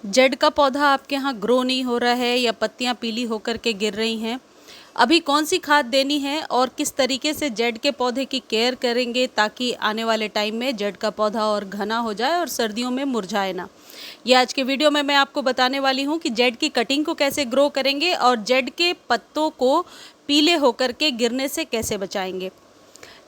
Z का पौधा आपके यहाँ ग्रो नहीं हो रहा है या पत्तियाँ पीली होकर के गिर रही हैं, अभी कौन सी खाद देनी है और किस तरीके से जेड के पौधे की केयर करेंगे ताकि आने वाले टाइम में जेड का पौधा और घना हो जाए और सर्दियों में मुरझाए ना। ये आज के वीडियो में मैं आपको बताने वाली हूँ कि जेड की कटिंग को कैसे ग्रो करेंगे और जेड के पत्तों को पीले होकर के गिरने से कैसे बचाएंगे।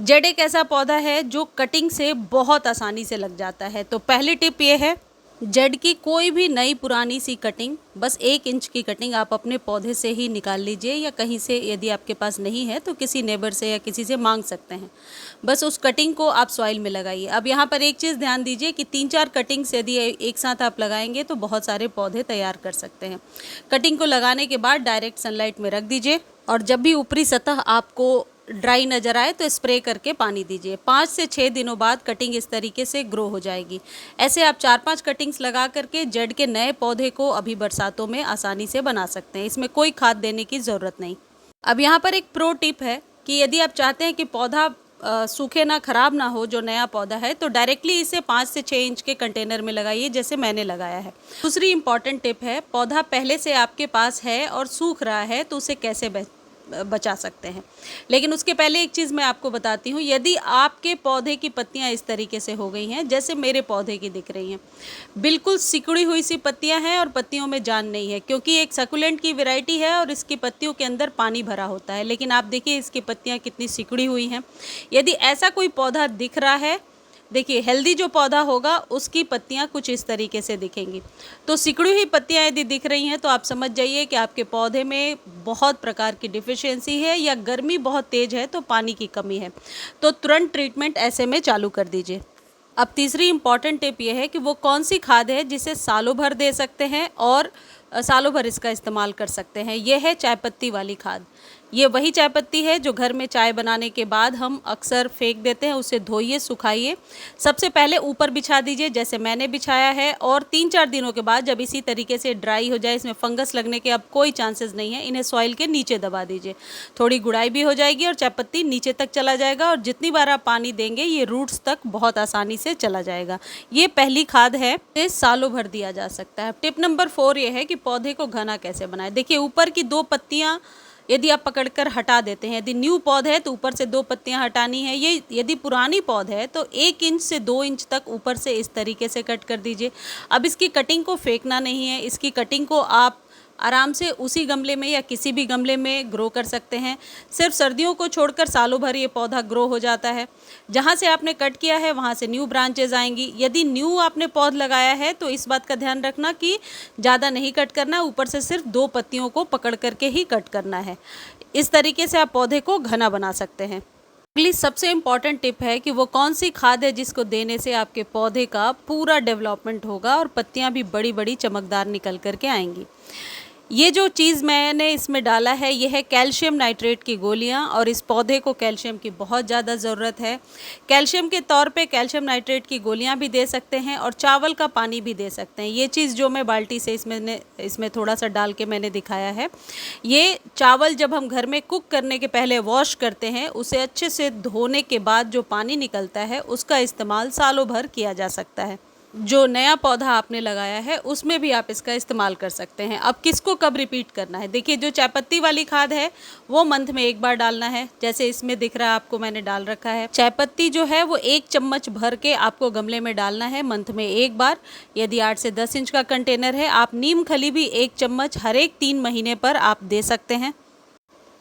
जेड एक ऐसा पौधा है जो कटिंग से बहुत आसानी से लग जाता है। तो पहली टिप ये है, जेड की कोई भी नई पुरानी सी कटिंग, बस 1 इंच की कटिंग आप अपने पौधे से ही निकाल लीजिए या कहीं से, यदि आपके पास नहीं है तो किसी नेबर से या किसी से मांग सकते हैं। बस उस कटिंग को आप सॉइल में लगाइए। अब यहाँ पर एक चीज़ ध्यान दीजिए कि 3-4 कटिंग्स यदि एक साथ आप लगाएंगे तो बहुत सारे पौधे तैयार कर सकते हैं। कटिंग को लगाने के बाद डायरेक्ट सनलाइट में रख दीजिए और जब भी ऊपरी सतह आपको ड्राई नज़र आए तो स्प्रे करके पानी दीजिए। 5 से 6 दिनों बाद कटिंग इस तरीके से ग्रो हो जाएगी। ऐसे आप 4-5 कटिंग्स लगा करके जेड के नए पौधे को अभी बरसातों में आसानी से बना सकते हैं। इसमें कोई खाद देने की ज़रूरत नहीं। अब यहाँ पर एक प्रो टिप है कि यदि आप चाहते हैं कि पौधा सूखे ना, ख़राब ना हो, जो नया पौधा है, तो डायरेक्टली इसे 5 से 6 इंच के कंटेनर में लगाइए जैसे मैंने लगाया है। दूसरी इंपॉर्टेंट टिप है, पौधा पहले से आपके पास है और सूख रहा है तो उसे कैसे बचा सकते हैं। लेकिन उसके पहले एक चीज़ मैं आपको बताती हूँ, यदि आपके पौधे की पत्तियाँ इस तरीके से हो गई हैं जैसे मेरे पौधे की दिख रही हैं, बिल्कुल सिकुड़ी हुई सी पत्तियाँ हैं और पत्तियों में जान नहीं है, क्योंकि एक सकुलेंट की वैरायटी है और इसकी पत्तियों के अंदर पानी भरा होता है। लेकिन आप देखिए इसकी पत्तियाँ कितनी सिकुड़ी हुई हैं। यदि ऐसा कोई पौधा दिख रहा है, देखिए हेल्दी जो पौधा होगा उसकी पत्तियां कुछ इस तरीके से दिखेंगी। तो सिकुड़ी हुई पत्तियां यदि दिख रही हैं तो आप समझ जाइए कि आपके पौधे में बहुत प्रकार की डिफिशियंसी है या गर्मी बहुत तेज़ है तो पानी की कमी है। तो तुरंत ट्रीटमेंट ऐसे में चालू कर दीजिए। अब तीसरी इम्पॉर्टेंट टिप ये है कि वो कौन सी खाद है जिसे सालों भर दे सकते हैं और सालों भर इसका इस्तेमाल कर सकते हैं। ये है चाय पत्ती वाली खाद। ये वही चाय पत्ती है जो घर में चाय बनाने के बाद हम अक्सर फेंक देते हैं। उसे धोइए, सुखाइए, सबसे पहले ऊपर बिछा दीजिए जैसे मैंने बिछाया है, और 3-4 दिनों के बाद जब इसी तरीके से ड्राई हो जाए, इसमें फंगस लगने के अब कोई चांसेस नहीं है, इन्हें सॉइल के नीचे दबा दीजिए। थोड़ी गुड़ाई भी हो जाएगी और चाय पत्ती नीचे तक चला जाएगा और जितनी बार आप पानी देंगे ये रूट्स तक बहुत आसानी से चला जाएगा। ये पहली खाद है, इसे सालों भर दिया जा सकता है। टिप नंबर 4 ये है कि पौधे को घना कैसे बनाएं। देखिए ऊपर की 2 पत्तियाँ यदि आप पकड़कर हटा देते हैं, यदि न्यू पौधा है तो ऊपर से 2 पत्तियां हटानी है। ये यदि पुरानी पौधा है तो 1 इंच से 2 इंच तक ऊपर से इस तरीके से कट कर दीजिए। अब इसकी कटिंग को फेंकना नहीं है, इसकी कटिंग को आप आराम से उसी गमले में या किसी भी गमले में ग्रो कर सकते हैं। सिर्फ सर्दियों को छोड़कर सालों भर ये पौधा ग्रो हो जाता है। जहाँ से आपने कट किया है वहाँ से न्यू ब्रांचेज आएंगी। यदि न्यू आपने पौध लगाया है तो इस बात का ध्यान रखना कि ज़्यादा नहीं कट करना, ऊपर से सिर्फ 2 पत्तियों को पकड़ करके ही कट करना है। इस तरीके से आप पौधे को घना बना सकते हैं। अगली सबसे इम्पॉर्टेंट टिप है कि वो कौन सी खाद है जिसको देने से आपके पौधे का पूरा डेवलपमेंट होगा और पत्तियां भी बड़ी बड़ी चमकदार निकल करके आएंगी। ये जो चीज़ मैंने इसमें डाला है ये है कैल्शियम नाइट्रेट की गोलियां, और इस पौधे को कैल्शियम की बहुत ज़्यादा ज़रूरत है। कैल्शियम के तौर पे कैल्शियम नाइट्रेट की गोलियां भी दे सकते हैं और चावल का पानी भी दे सकते हैं। ये चीज़ जो मैं बाल्टी से इसमें थोड़ा सा डाल के मैंने दिखाया है। ये चावल जब हम घर में कुक करने के पहले वॉश करते हैं, उसे अच्छे से धोने के बाद जो पानी निकलता है उसका इस्तेमाल सालों भर किया जा सकता है। जो नया पौधा आपने लगाया है उसमें भी आप इसका इस्तेमाल कर सकते हैं। अब किसको कब रिपीट करना है, देखिए जो चायपत्ती वाली खाद है वो मंथ में 1 बार डालना है, जैसे इसमें दिख रहा है आपको मैंने डाल रखा है। चायपत्ती जो है वो 1 चम्मच भर के आपको गमले में डालना है मंथ में 1 बार। यदि 8 से 10 इंच का कंटेनर है, आप नीम खली भी 1 चम्मच हर एक 3 महीने पर आप दे सकते हैं।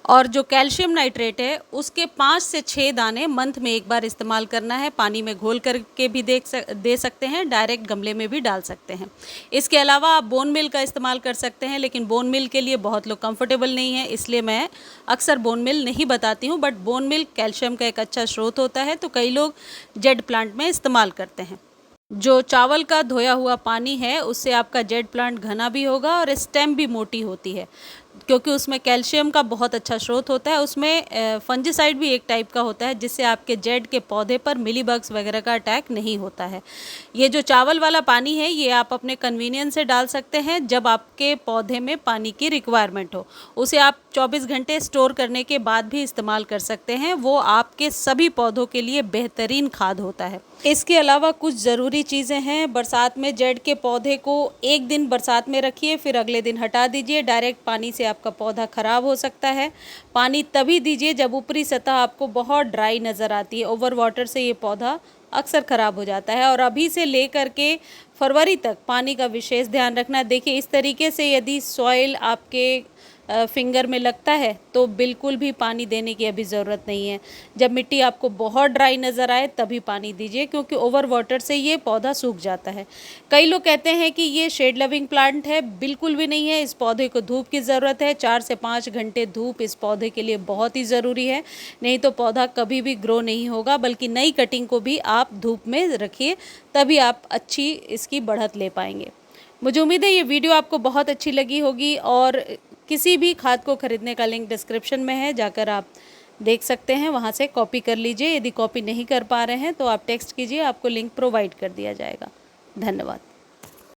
और जो कैल्शियम नाइट्रेट है उसके 5 से 6 दाने मंथ में 1 बार इस्तेमाल करना है। पानी में घोल करके भी दे सकते हैं, डायरेक्ट गमले में भी डाल सकते हैं। इसके अलावा आप बोन मिल का इस्तेमाल कर सकते हैं, लेकिन बोन मिल के लिए बहुत लोग कंफर्टेबल नहीं है, इसलिए मैं अक्सर बोन मिल नहीं बताती हूँ। बट बोन मिल कैल्शियम का एक अच्छा स्रोत होता है, तो कई लोग जेड प्लांट में इस्तेमाल करते हैं। जो चावल का धोया हुआ पानी है उससे आपका जेड प्लांट घना भी होगा और स्टेम भी मोटी होती है। क्योंकि उसमें कैल्शियम का बहुत अच्छा स्रोत होता है। उसमें फंजीसाइड भी एक टाइप का होता है, जिससे आपके जेड के पौधे पर मिलीबग्स वगैरह का अटैक नहीं होता है। ये जो चावल वाला पानी है, ये आप अपने कन्वीनियंस से डाल सकते हैं जब आपके पौधे में पानी की रिक्वायरमेंट हो। उसे आप 24 घंटे स्टोर करने के बाद भी इस्तेमाल कर सकते हैं। वो आपके सभी पौधों के लिए बेहतरीन खाद होता है। इसके अलावा कुछ ज़रूरी चीज़ें हैं। बरसात में जेड के पौधे को एक दिन बरसात में रखिए, फिर अगले दिन हटा दीजिए। डायरेक्ट पानी से आपका पौधा ख़राब हो सकता है। पानी तभी दीजिए जब ऊपरी सतह आपको बहुत ड्राई नज़र आती है। ओवर वाटर से ये पौधा अक्सर ख़राब हो जाता है। और अभी से लेकर के फरवरी तक पानी का विशेष ध्यान रखना। देखिए, इस तरीके से यदि सॉइल आपके फिंगर में लगता है तो बिल्कुल भी पानी देने की अभी ज़रूरत नहीं है। जब मिट्टी आपको बहुत ड्राई नज़र आए तभी पानी दीजिए, क्योंकि ओवर वाटर से ये पौधा सूख जाता है। कई लोग कहते हैं कि ये शेड लविंग प्लांट है, बिल्कुल भी नहीं है। इस पौधे को धूप की ज़रूरत है। 4 से 5 घंटे धूप इस पौधे के लिए बहुत ही ज़रूरी है, नहीं तो पौधा कभी भी ग्रो नहीं होगा। बल्कि नई कटिंग को भी आप धूप में रखिए, तभी आप अच्छी इसकी बढ़त ले पाएंगे। मुझे उम्मीद है ये वीडियो आपको बहुत अच्छी लगी होगी। और किसी भी खाद को खरीदने का लिंक डिस्क्रिप्शन में है, जाकर आप देख सकते हैं, वहाँ से कॉपी कर लीजिए। यदि कॉपी नहीं कर पा रहे हैं तो आप टेक्स्ट कीजिए, आपको लिंक प्रोवाइड कर दिया जाएगा। धन्यवाद।